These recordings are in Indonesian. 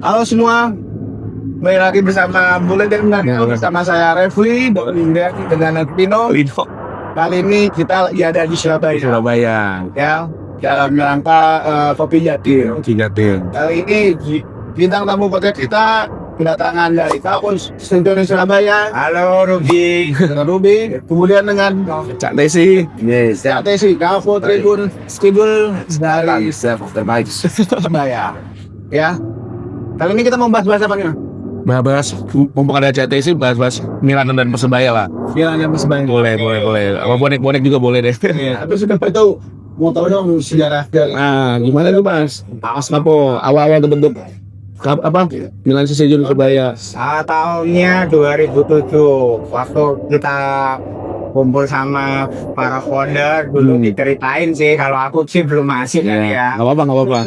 Halo semua, kembali lagi bersama Bule dan Nadio, bersama saya Refli dengan Pino. Kali ini kita lagi ada di Surabaya. Ya, dalam rangka Kopi Jatil. Kali ini bintang tamu podcast kita kedatangan dari kampus Sentosa Surabaya. Halo Ruby. Kemudian dengan Cak Tesi. Yes. Cak Tesi, Kavo Tribun Stibul dari Surabaya. Ya. Kali ini kita mau bahas apa nih? Bahas mumpung ada CTC, bahas Milan dan Persebaya lah. Milan dan Persebaya. Boleh. Apa bonek juga boleh deh. Iya. Tapi sudah tahu mau tahu dong sejarah. Nah, gimana tuh Mas? Apa awal-awal terbentuk apa Milan CC Junior Persebaya? Tahunnya 2007 waktu kita kumpul sama para founder dulu diceritain sih, kalau aku sih belum masuk ya. Nggak apa-apa.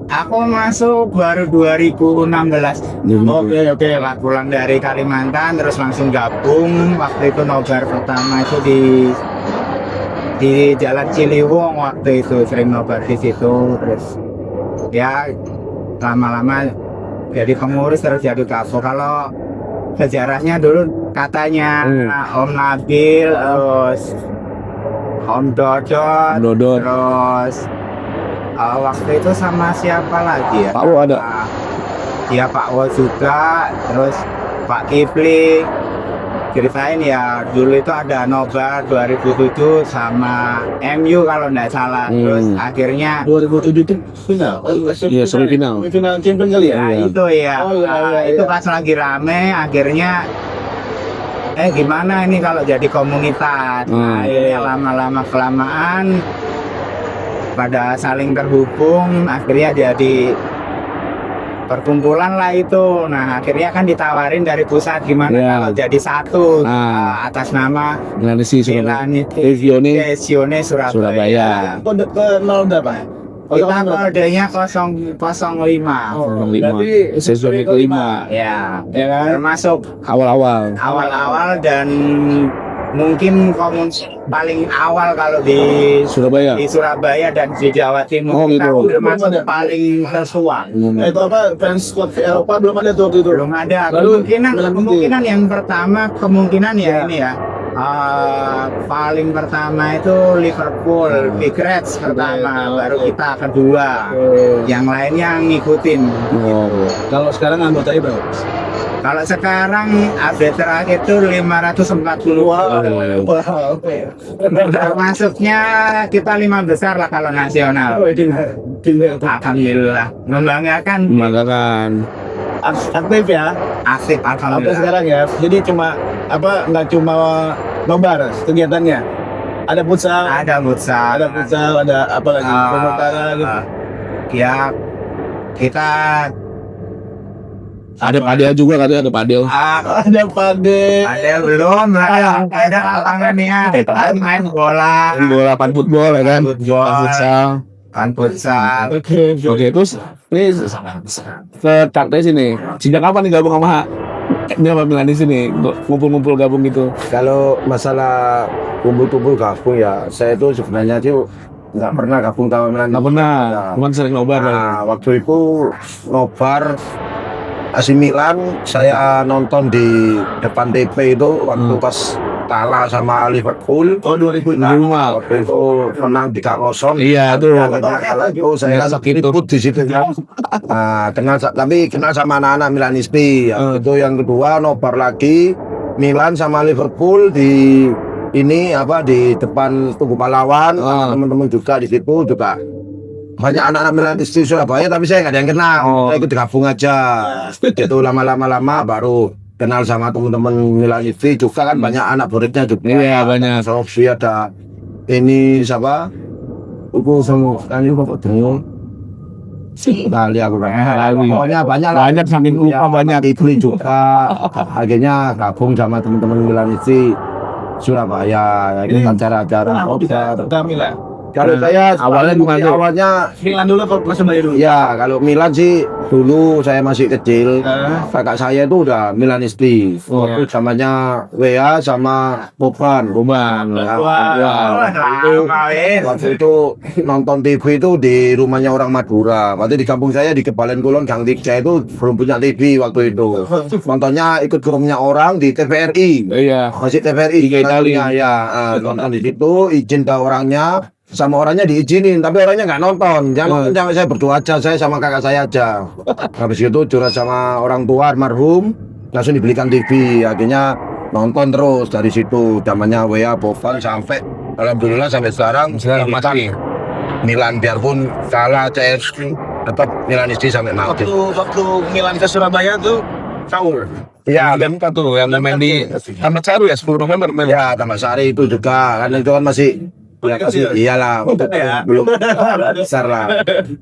Aku masuk baru 2016. Oke. Pulang dari Kalimantan terus langsung gabung. Waktu itu nobar pertama itu di Jalan Ciliwung, waktu itu sering nobar di situ. Terus ya lama-lama jadi pengurus terus jadi kafo. Kalau sejarahnya dulu katanya Om Nabil, terus Om Dodot. Terus waktu itu sama siapa lagi ya? Pak Wo ada. Iya, Pak Wo juga, terus Pak Kipli. Ceritain ya, dulu itu ada nobar 2007 sama MU kalau nggak salah. Terus akhirnya 2007 itu final. Iya, semifinal. Final Champions kali ya? Iya. Itu ya. Itu pas lagi rame, akhirnya gimana ini kalau jadi komunitas. Akhirnya lama-lama kelamaan pada saling terhubung, akhirnya jadi perkumpulan lah itu. Nah, akhirnya kan ditawarin dari pusat gimana kalau jadi satu atas nama Milan Lesione Surabaya. Kode ke 0 berapa? Kita kodenya 005. Berarti sezon kelima. Ya kan? Termasuk awal-awal dan mungkin paling awal kalau di Surabaya dan di Jawa Timur. Termasuk paling tertua. Itu apa, fans klub Eropa belum ada tuh waktu itu? Belum ada. Kemungkinan yang pertama ini ya. Paling pertama itu Liverpool, Big Reds pertama, baru kita kedua. Yang lainnya ngikutin. Kalau sekarang anggotanya berapa? Kalau sekarang update terakhir itu 540. Termasuknya kita 5 besar lah kalau nasional. Alhamdulillah, membanggakan. Aktif ya? Aktif, alhamdulillah. Sekarang ya. Jadi nggak cuma nobar kegiatannya. Ada futsal, ada apa lagi? Pemutaran gitu. Ya, kita ada padel juga, katanya ada padel. Padel belum lah. Ada lapangannya. Main bola, pan football ya kan? Futsal. Oke, terus ini ke Cakte sini. Sejak kapan nih gabung sama ini apa Milan di sini? Ngumpul-ngumpul gabung gitu. Kalau masalah kumpul-kumpul gabung ya, saya itu sebenarnya nggak pernah gabung sama Milan. Nggak pernah, cuman sering nobar. Waktu itu nobar AC Milan, saya nonton di depan TP itu waktu pas kalah sama Liverpool. 2005. Waktu itu menang 3-0. Iya tuh. Saya ikut di situ. Nah, tapi kenal sama anak-anak Milanisti. Itu yang kedua, nobar lagi Milan sama Liverpool di depan Tugu Pahlawan. Teman-teman juga di situ juga. Banyak anak-anak Milanisti Surabaya, tapi saya nggak ada yang kenal. Saya ikut gabung aja. Itu lama baru kenal sama teman-teman Milanisti juga kan, banyak anak muridnya juga. Iya, banyak. Sofi ada ini siapa? Sama kali kok dulu. Kali aku pokoknya banyak saking lupa banyak dibeli juga. Akhirnya gabung sama teman-teman Milanisti Surabaya. Ini acara-acara Kalau saya awalnya gimana tuh? Awalnya Milan dulu apa Persebaya dulu? ya kalau Milan sih dulu saya masih kecil. Kakak saya itu udah Milanisti. Waktu zamannya Wea sama Boban. Waktu itu nonton TV itu di rumahnya orang Madura. Waktu di kampung saya di Kebalen Kulon Gang 3 itu belum punya TV waktu itu. Nontonnya ikut grupnya orang di TVRI. Iya. Masih TVRI Liga Italia. ya, nonton di situ, izin ke orangnya, sama orangnya diizinin, tapi orangnya nggak nonton. Jangan jangan saya berdua aja, saya sama kakak saya aja. Habis itu curhat sama orang tua almarhum, langsung dibelikan TV. Akhirnya nonton terus dari situ. Zamannya Wea, Boban sampai alhamdulillah sampai sekarang masih Milan, biarpun kalah CS tetap Milanisti sampai mati. Waktu Milan ke Surabaya tuh Saul. Iya, Dan apa tuh yang main di Taman Saru ya 10 November main. ya Taman Sari itu juga kan itu kan masih ya, kecil. iyalah Ya. belum besar lah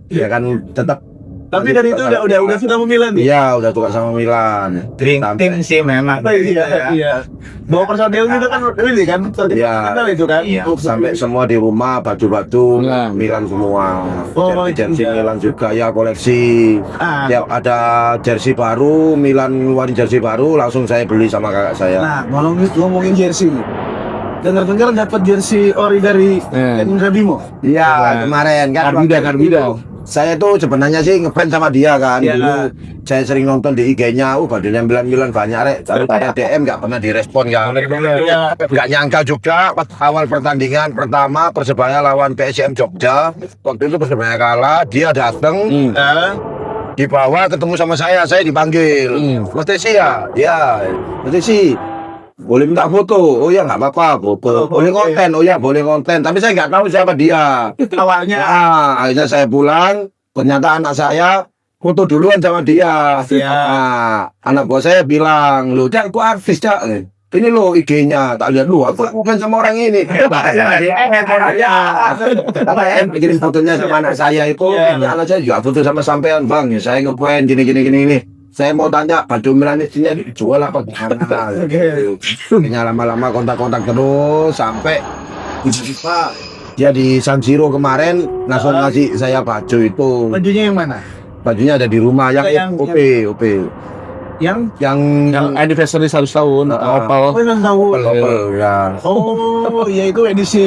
ya kan tetap. Tapi dari itu udah sudah Milan nih. Iya, udah tukar sama Milan. Dream team sih memang. Iya. Bawa personil itu kan ini kan. Iya. Kenal itu kan. Iya. Sampai semua di rumah baju-baju Milan. Milan semua. Oh, Jersey iya. Milan juga ya koleksi. Ah. Ya ada jersey baru, Milan ngeluarin jersey baru langsung saya beli sama kakak saya. Nah, ngomongin jersey. Dengar-dengar dapat jersey ori dari Indra Bimo. Iya, kemarin kan Karbida. saya tuh sebenarnya sih ngefans sama dia kan. Iya. Dulu saya sering nonton di IG-nya, badannya Milan banyak rek. Tapi saya DM nggak pernah direspon kan. Iya. Nggak nyangka juga pas awal pertandingan pertama Persebaya lawan PSM Jogja. Waktu itu Persebaya kalah, dia datang dibawa ketemu sama saya dipanggil. Mas Tesi ya? Ya, Mas Tesi. Boleh minta foto? Oh ya nggak apa-apa, foto. Boleh konten? Oh ya boleh konten. Tapi saya nggak tahu siapa dia. Awalnya Akhirnya saya pulang, ternyata anak saya foto duluan sama dia. Iya. Anak buah saya bilang, "Loh, Cak, gua artis, Cak. Ini lo IG-nya." Tak lihat lu, aku bukan sama orang ini. Bikin fotonya sama anak saya itu, anak saya juga foto sama sampean, Bang. Ya saya ngepoin gini. Saya mau tanya baju Milanistinya dijual apa gimana? Akhirnya lama-lama kontak-kontak terus sampai dia di San Siro kemarin langsung ngasih saya baju itu. bajunya yang mana? Bajunya ada di rumah Yang- OP. Yang Anniversary 100 tahun Opal. yang tahu. Opel ya. Oh, ya itu edisi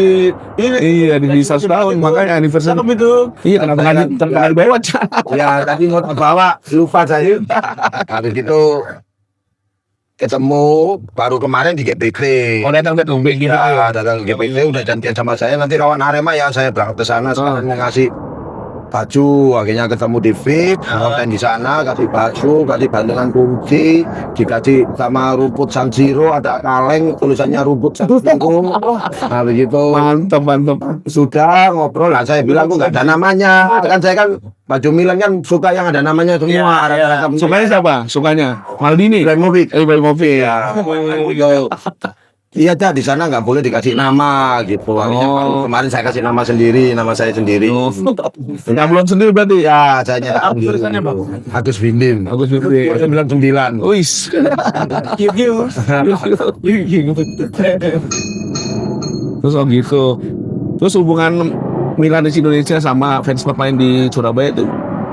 ini. Iya di 100 tahun makanya anniversary. Cakep itu. Iya kenapa nggak dibawa Cak? Ya tadi mau bawa lupa saya. Habis itu ketemu baru kemarin di GPT. Oh datang gitu. Ya, datang GPT udah janjian sama saya nanti lawan Arema ya saya berangkat ke sana sekarang mau ngasih baju. Akhirnya ketemu di fit konten di sana, kasih baju, kasih bantuan kunci, dikasih sama rumput San Siro, ada kaleng tulisannya rumput San Siro. Nah begitu Mantap. sudah ngobrol lah, saya bilang kok nggak ada namanya kan, saya kan baju Milan kan suka yang ada namanya semua. Rata-rata Sukanya siapa? Sukanya Maldini. Ibrahimovic. Ibrahimovic. Iya, Cak, di sana nggak boleh dikasih nama gitu. Akhirnya kemarin saya kasih nama sendiri, nama saya sendiri. Nyablon sendiri berarti. Ya, saya nyetak tulisannya apa? Agus Bindim. Agus Bindim. 99. Wis. Terus gitu. Terus hubungan Milan di Indonesia sama fans pemain di Surabaya itu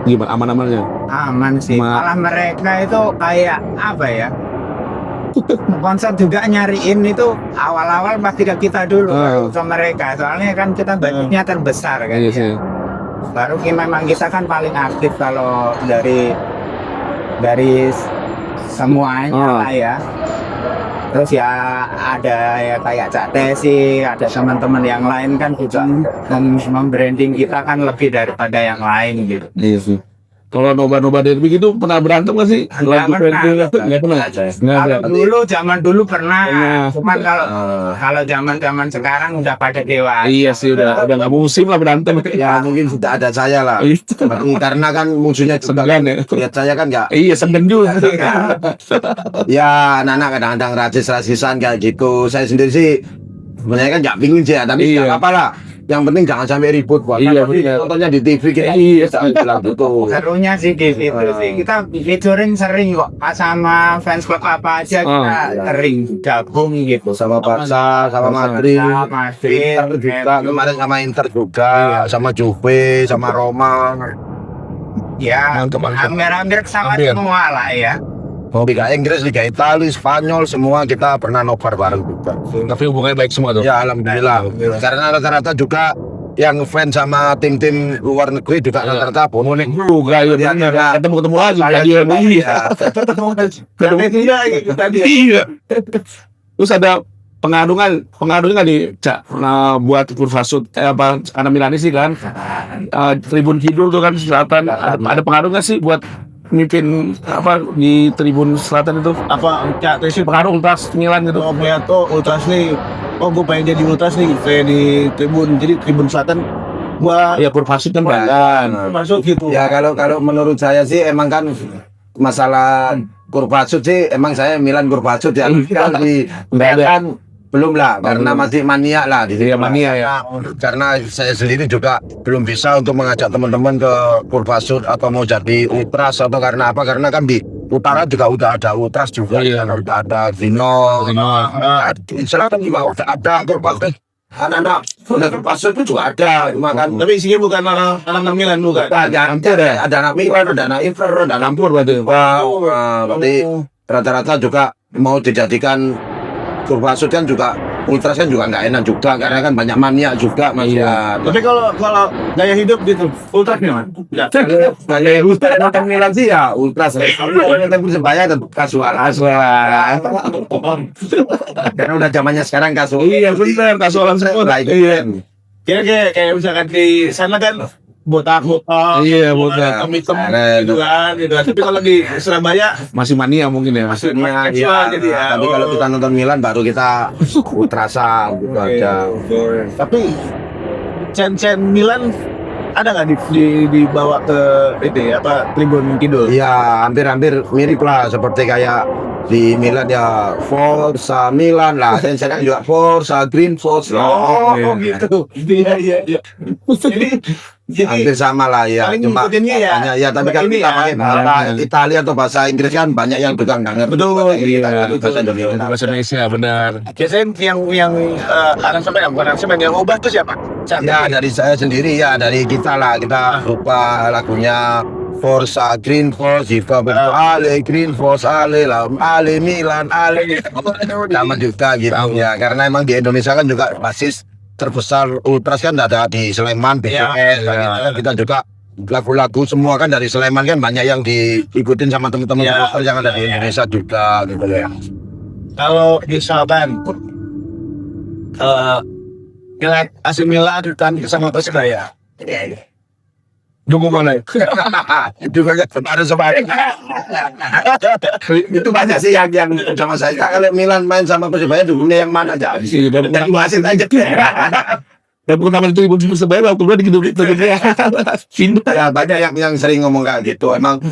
gimana aman-amannya? Aman sih. Ma- Malah mereka itu kayak apa ya? Konsep juga nyariin itu awal-awal pasti ke kita dulu baru ke mereka. Soalnya kan kita budgetnya terbesar kan. Iya ya. sih. Baru memang kita kan paling aktif kalau dari semuanya lah ya. Terus ya ada ya kayak Cak Tesi, ada teman-teman yang lain kan juga membranding kita kan lebih daripada yang lain gitu. Iya sih. Kalau nobar-nobar derby gitu pernah berantem nggak sih? Nggak pernah. Nggak pernah. Nggak ada. Zaman dulu pernah. Pernah. Cuman kalau zaman sekarang udah pada dewasa. Iya sih udah nggak musim lah berantem. Ya mungkin sudah ada saya lah. Iya. Karena kan musuhnya juga Segan ya. lihat saya kan nggak. Iya sedang juga. Ya anak-anak kadang-kadang rasis-rasisan kayak gitu. Saya sendiri sih sebenarnya kan nggak pingin sih ya, tapi Iya. nggak apa-apa lah. Yang penting jangan sampai ribut, Pak. Iya, Nanti benar. nontonnya di TV kita. Iya, jangan bilang gitu. Serunya sih di situ sih. Kita featuring sering kok. Sama fans club apa aja kita sering gabung gitu. Sama Barca, sama Madrid, Madrid, Inter juga kemarin sama Inter juga, sama Juve, sama Roma. Ya, Mantap. hampir-hampir sama Hampir. semua lah ya. Liga Inggris, Liga Italia, Spanyol, semua kita pernah nobar bareng juga. Tapi hubungannya baik semua tuh. Ya alhamdulillah. Karena rata-rata juga yang fans sama tim-tim luar negeri juga rata-rata bonek Juga ya benar. Ya. Ketemu lagi. Iya. Iya. Terus ada pengaruhnya nih Cak, buat kurva sud apa karena Milani sih kan Tribun Kidul tuh kan selatan ada pengaruhnya sih buat mimpin apa di Tribun Selatan itu Apa Cak Tesi pengaruh ultras Milan gitu. Oh Beato Ultras nih. Oh gue pengen jadi Ultras nih kayak di Tribun. Jadi Tribun Selatan gua Ya kurva sud kan banyak. masuk gitu. Ya kalau menurut saya sih emang kan masalah kurva sud sih emang saya Milan kurva sud ya. Kalau di kan belum lah karena masih mania lah di Iya mania ya. karena saya sendiri juga belum bisa untuk mengajak teman-teman ke kurva sud atau mau jadi ultras atau karena apa karena kan di utara juga udah ada ultras juga Iya. udah ada Zino di selatan juga udah ada kurva sud anak-anak kurva sud itu juga ada cuma kan Tapi isinya bukan anak Milan bukan. ada anak Milan ada anak Inter ada anak Campur berarti. berarti rata-rata juga mau dijadikan kurva sud kan juga ultras kan juga nggak enak juga karena kan banyak mania juga mas ya. Tapi kalau gaya hidup gitu Ultras gimana? Gaya ultras nonton Milan sih ya ultras. Kalau nonton Persebaya tetap kasual. Karena udah zamannya sekarang kasual. Iya benar kasualan semua. Baik. Iya. Kayak misalkan di sana kan botak. Iya, botak. Hitam gitu kan. Tapi kalau di Surabaya Masih mania mungkin ya. Maksudnya Kasual ya, jadi ya. tapi kalau kita nonton Milan baru kita ultrasan gitu aja. Tapi Cen Milan ada nggak dibawa ke ini apa Tribun Kidul? Iya, hampir-hampir mirip lah seperti kayak di Milan ya Forza Milan lah. Dan sekarang juga Forza Green Forza. Oh, iya. gitu. Iya. Jadi Hampir sama lah ya. paling Cuma ngikutinnya ya. banyak ya tapi kan ini kita ya. pakai bahasa Italia atau bahasa Inggris kan banyak yang juga nggak ngerti. Betul. Iya. Bahasa Indonesia. Bahasa Indonesia benar. Biasanya yang aransemen bukan aransemen yang ubah tuh siapa? Ya dari saya sendiri ya dari kita lah kita lupa lagunya Forza Green Force Jiva Ale Green Force Ale lah Ale Milan Ale sama juga gitu ya karena emang di Indonesia kan juga basis terbesar ultras kan ada di Sleman BCS kita juga lagu-lagu semua kan dari Sleman kan banyak yang diikutin sama teman-teman supporter yang ada di Indonesia juga gitu ya. Kalau di Selatan Milan AC Milan kan sama Persebaya. Dukung mana? Juga ada sebaik itu banyak sih yang sama saya kalau Milan main sama Persebaya dukungnya yang mana aja Iya, dan dan wasit aja dan pertama itu ibu Persebaya waktu dua di gitu pindah. ya banyak yang sering ngomong kayak gitu emang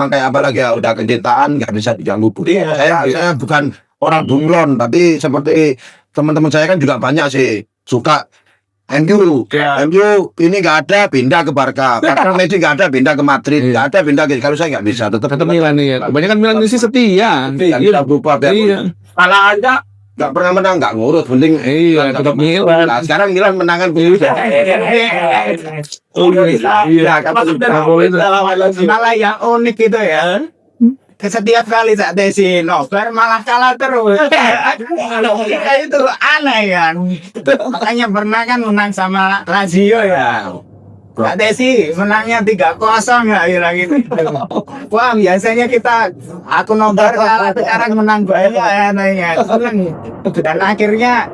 kayak apa lagi ya udah kecintaan nggak bisa diganggu Iya. saya bukan orang bunglon tapi seperti teman-teman saya kan juga banyak sih suka MU, Ya. MU ini nggak ada pindah ke Barca, Barca Messi nggak ada pindah ke Madrid, nggak ada pindah ke kalau saya nggak bisa tetap Kata Milan nih ya. Kebanyakan Milan ini sih setia. Iya, lupa Iya. kalah aja nggak pernah menang nggak ngurut penting Iya, tetap Milan. nah, sekarang Milan menangan Oh iya. Malah yang unik itu ya. Setiap kali saat Desi nobar malah kalah terus. Itu aneh kan. Makanya pernah kan menang sama Lazio ya. Kak Desi menangnya 3-0 ya kira-kira gitu. Wah biasanya aku nobar kalah sekarang menang banyak ya nanya. Dan akhirnya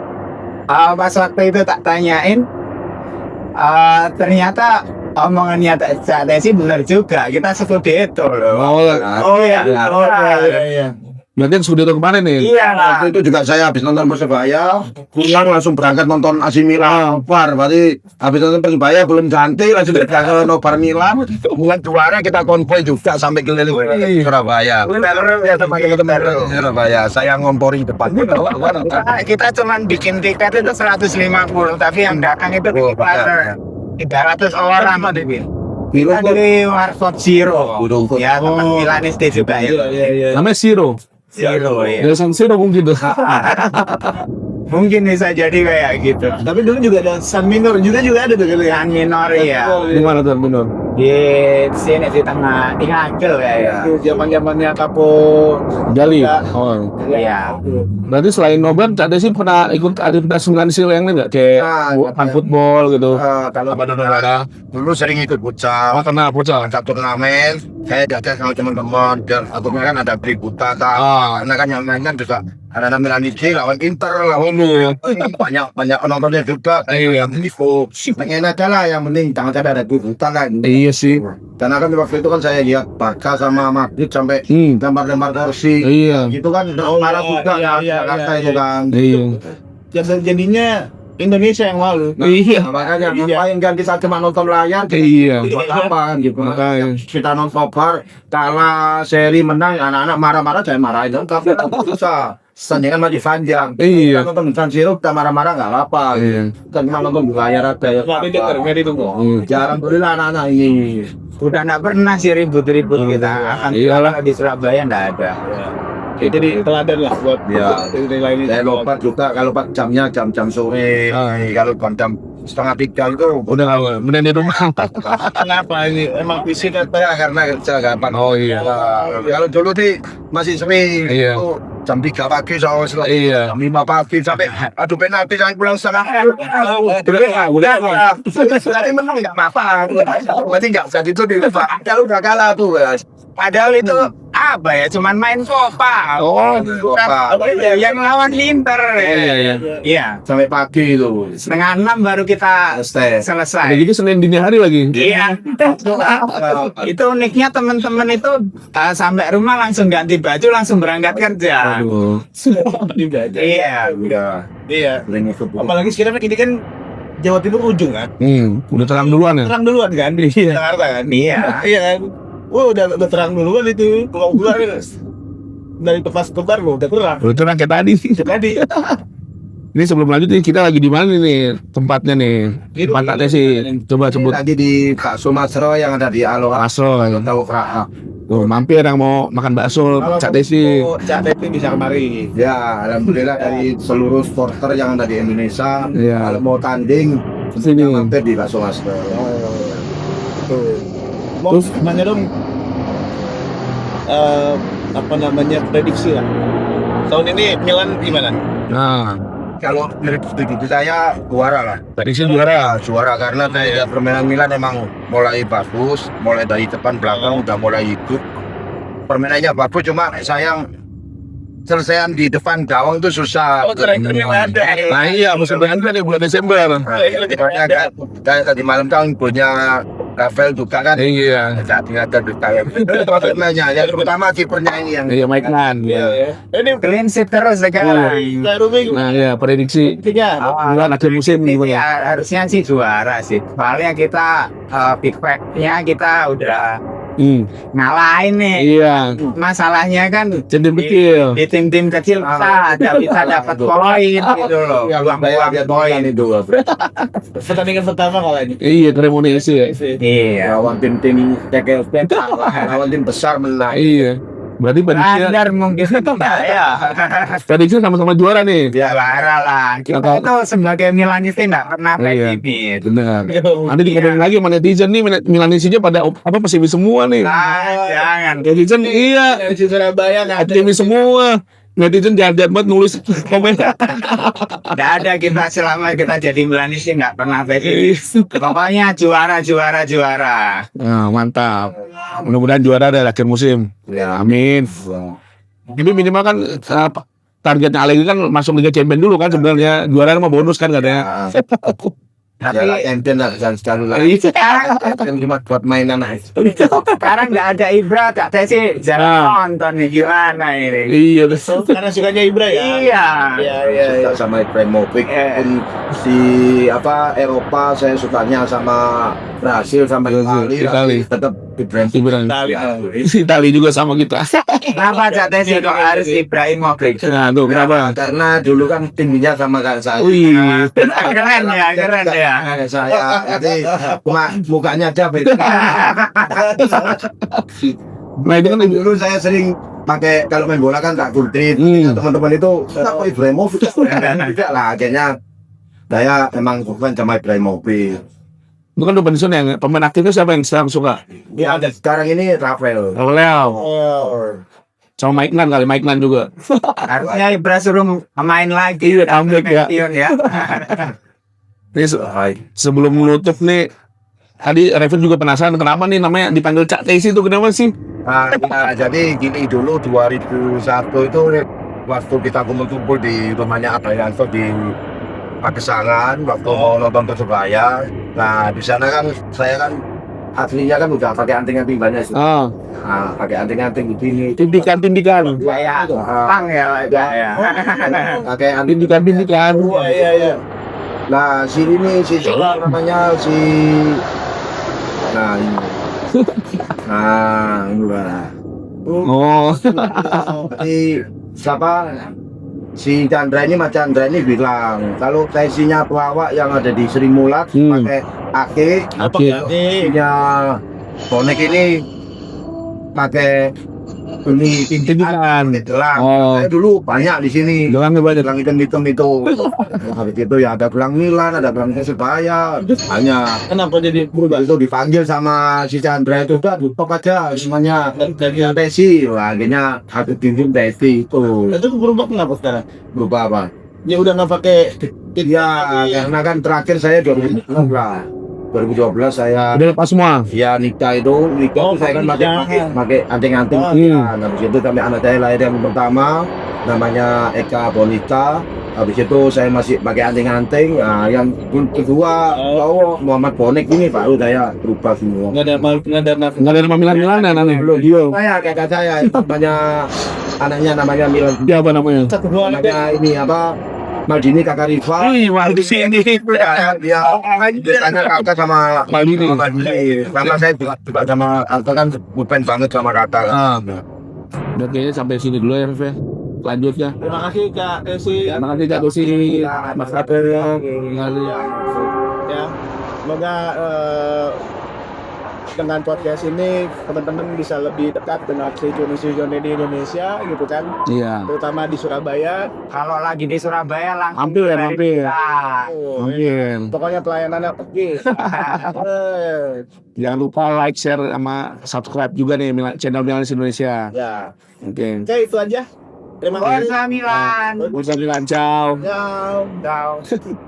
pas waktu itu tak tanyain ternyata omongannya Cak Desi benar juga kita seperti itu loh. Oh, Oh iya. Iya. Berarti yang Scudetto kemarin nih. Iya lah. Waktu itu juga saya habis nonton Persebaya, pulang langsung berangkat nonton AC Milan. Par, berarti habis nonton Persebaya belum ganti langsung berangkat ke nobar Milan. Bulan juara kita konvoy juga sampai keliling Surabaya. Surabaya, saya ngompori depan. Kita cuman bikin tiket itu 150, tapi yang datang itu Oh, 300 orang. Film Kita dari Warford Zero. Ya, teman Milanisti juga ya. Namanya Siro. Zero ya. Dari San Siro mungkin tuh. Mungkin bisa jadi kayak gitu. Tapi dulu juga ada San Minor juga ada tuh gitu ya. Yang minor ya. Di mana tuh benar? Di sini di tengah, di Ngagel ya. Itu zaman-zamannya Kapo Gali. Oh. Iya. Berarti selain nobar, Cak Desi pernah ikut aktivitas Milanistik yang lain nggak? Kayak fan football gitu. Kalau pada negara dulu sering ikut futsal, Karena bocah. ada turnamen, saya diajak sama teman-teman dan akhirnya kan ada berikutan, karena kan yang main kan juga ada Milanisti lawan Inter lawan banyak penontonnya juga. Iya. Pengen aja lah, yang penting jangan sampai ada berikutan kan. Iya sih. Karena kan waktu itu kan saya lihat Barca sama Madrid sampai lempar-lempar kursi. Iya. Itu kan marah juga ya, Jakarta itu kan. Iya. jadinya Indonesia yang malu. Iya. Makanya ngapain kan kita cuma nonton layar, Iya. buat apa gitu. Makanya. Kita nonton bar, kalah seri menang, anak-anak marah-marah saya marahin, tapi susah. Sandingan masih panjang. Iya. Kita nonton San Siro, kita marah-marah nggak apa-apa. Iya. Kita cuma nonton di layar aja ya. Jarang beli anak-anak ini. Udah nggak pernah sih ribut-ribut kita. Akan Iyalah. di Surabaya nggak ada. Jadi teladan lah buat Ya. nilai ini. Saya lupa juga kalau pak jamnya jam-jam sore. Kalau jam setengah 3 itu Udah nggak bener di rumah. Kenapa ini? Emang visi dan ya karena kerja gampang. Oh iya. Kalau dulu sih masih sering. Iya. Itu jam 3 pagi sampai Iya. jam 5 pagi sampai adu penalti sampai pulang setengah. Berarti menang nggak apa-apa. Berarti nggak usah itu di kalau udah kalah tuh ya. Padahal itu apa ya? Cuman main Copa. Oh. Yang lawan Inter. Iya, iya. Iya. Sampai pagi itu. 5:30 baru kita Selesai. Ada selesai. juga Senin dini hari lagi. Iya. Itu uniknya teman-teman itu sampai rumah langsung ganti baju langsung berangkat kerja. Aduh. Iya. Iya. Apalagi sekarang ini kan Jawa Timur ujung kan. Udah terang duluan ya. Terang duluan kan di Jakarta kan. Iya. Iya kan. Wah udah terang duluan itu. Kalau gua dari tepas kebar gua udah terang. Udah terang kayak tadi sih. Tadi. Ini sebelum lanjut nih kita lagi di mana nih tempatnya nih? Tempat Cak Desi. Coba sebut. Lagi di Bakso Masro yang ada di Aloha. Bakso. Tahu Kak? Tuh mampir yang mau makan bakso Cak Desi. Cak Desi bisa kemari. Ya, alhamdulillah dari seluruh supporter yang ada di Indonesia, Iya. kalau mau tanding, Sini. mampir di Bakso Masro. Mau nanya dong apa namanya prediksi lah. Tahun ini Milan gimana? Nah, Kalau dari prediksi saya juara lah. Prediksi juara. Juara karena saya permainan Milan emang mulai bagus, mulai dari depan belakang udah mulai hidup. Permainannya bagus, cuma sayang selesaian di depan gawang itu susah. Nah iya musim depan kan di bulan Desember. Soalnya kan kayak tadi malam kan punya Rafael juga kan. Iya. Jadi ada kayak permainannya yang terutama kipernya ini yang Iya Mike Nan. Ini Clean sheet terus sekarang. Nah ya prediksi tiga. bulan akhir musim Ini gimana? ya, harusnya sih juara sih. Soalnya kita big fact-nya kita udah ngalahin nih. Iya. Masalahnya kan Cenderung kecil. di tim-tim kecil bisa dapat poin gitu loh. buang poin itu. Pertandingan pertama kalau ini. Iya Cremonese ya. Iya. Lawan tim-tim TKLP lawan tim besar menang. Iya. Berarti prediksi Standar mungkin ya. prediksi sama-sama juara nih. Ya juara lah. Kita itu sebagai Milanisti nggak pernah Iya. pesimis. Benar. Nanti dikatain lagi sama netizen nih, Milanisinya pada apa pesimis semua nih. Nah, jangan. Netizen iya, Dari Surabaya nggak ada. pesimis semua. Netizen jahat banget nulis komen. Nggak ada kita selama kita jadi Milanisti nggak pernah pesimis. Pokoknya juara. Nah, mantap. Mudah-mudahan juara dari akhir musim. Ya. Amin. Tapi minimal kan targetnya Allegri kan masuk Liga Champions dulu kan sebenarnya. Juara mah bonus kan katanya. Ya Tapi lah champion lah sekali lah. Champion cuma buat mainan aja. sekarang nggak ada Ibra, Kak Tesi jarang nonton nih, gimana ini? Iya betul. Karena sukanya Ibra ya. Iya. Iya. Suka sama Ibrahimovic pun di Eropa saya sukanya sama Brasil sama Itali. Itali tetap Ibrahimovic. Itali juga sama kita. Kenapa Kak Tesi kok harus Ibrahimovic? Nah, tuh kenapa? Karena dulu kan tingginya sama kayak saya. Wih, Keren ya. Kayak saya. Jadi cuma mukanya aja beda. nah itu kan Dulu saya sering pakai kalau main bola kan tak kultit. Teman-teman itu kenapa Ibrahimovic? Tidak lah, akhirnya saya emang bukan sama Ibrahimovic. itu kan udah pensiun yang pemain aktifnya siapa yang sekarang suka? Ya ada sekarang ini Rafael. Leo. Sama Mike Nan kali, Mike Nan juga. Harusnya Ibra suruh main lagi. Iya, ambil ya. Pensiun ya. Nih, sebelum menutup nih, tadi Reven juga penasaran kenapa nih namanya dipanggil Cak Tesi itu kenapa sih? Nah, jadi gini dulu 2001 itu waktu kita kumpul-kumpul di rumahnya Abayanto di Pagesangan waktu mau nonton Persebaya. Nah di sana kan saya kan aslinya kan udah pakai anting-anting banyak sih. Ah, Nah, pakai anting-anting begini. tindikan. Kayak pang ya, ya. Pakai anting. Tindikan. Iya. Nah sini nih si siapa namanya si. Nah ini. Nah ini lah. Oh, Si siapa si Chandra ini Mas Chandra ini bilang kalau tensinya pelawak yang ada di Sri Mulat pakai ake tensinya bonek ini pakai ini tindikan. gelang. Oh. Saya dulu banyak di sini Gelangnya banyak. gelang hitam itu habis itu ya ada gelang Milan ada gelang Persebaya banyak. Kenapa jadi berubah? Itu dipanggil sama si Chandra itu udah tutup aja semuanya dari Tesi. Wah, akhirnya aku tinjau Tesi itu Itu berubah kenapa sekarang? berubah apa? Ya udah nggak pakai Ya, karena kan terakhir saya 2012 lah. 2012 saya Udah lepas semua. ya nikah itu saya kan pakai anting-anting. Nah, habis itu sampai anak saya lahir yang pertama namanya Eka Bonita. Habis itu saya masih pakai anting-anting. Nah, yang kedua Muhammad Bonek ini baru saya berubah semua. nggak ada Nggak ada nama Milan nanti. Dia Saya kakak saya namanya anaknya namanya Milan. apa namanya? satu dua Namanya ini apa? Maldini kakak Riva. Wih, mal di sini. Dia tanya kakak sama Maldini. Karena saya juga sama kakak kan bukan banget sama kakak. Ah, udah kayaknya sampai sini dulu ya, Rev. Lanjut ya. Terima kasih Kak Tesi. Terima kasih Cak Tesi, Mas Rafael. Ya, semoga dengan podcast ini teman-teman bisa lebih dekat dengan sejourney di Indonesia gitu kan, Iya. terutama di Surabaya. Kalau lagi di Surabaya langsung Mampir ya, dari mampir. kita. Mungkin. Pokoknya pelayanannya oke. Jangan lupa like, share, sama subscribe juga nih channel Milanis Indonesia. Ya, Oke. oke itu aja. Terima kasih. Forza Milan. Bisa Milan, ciao. Ciao. Ciao.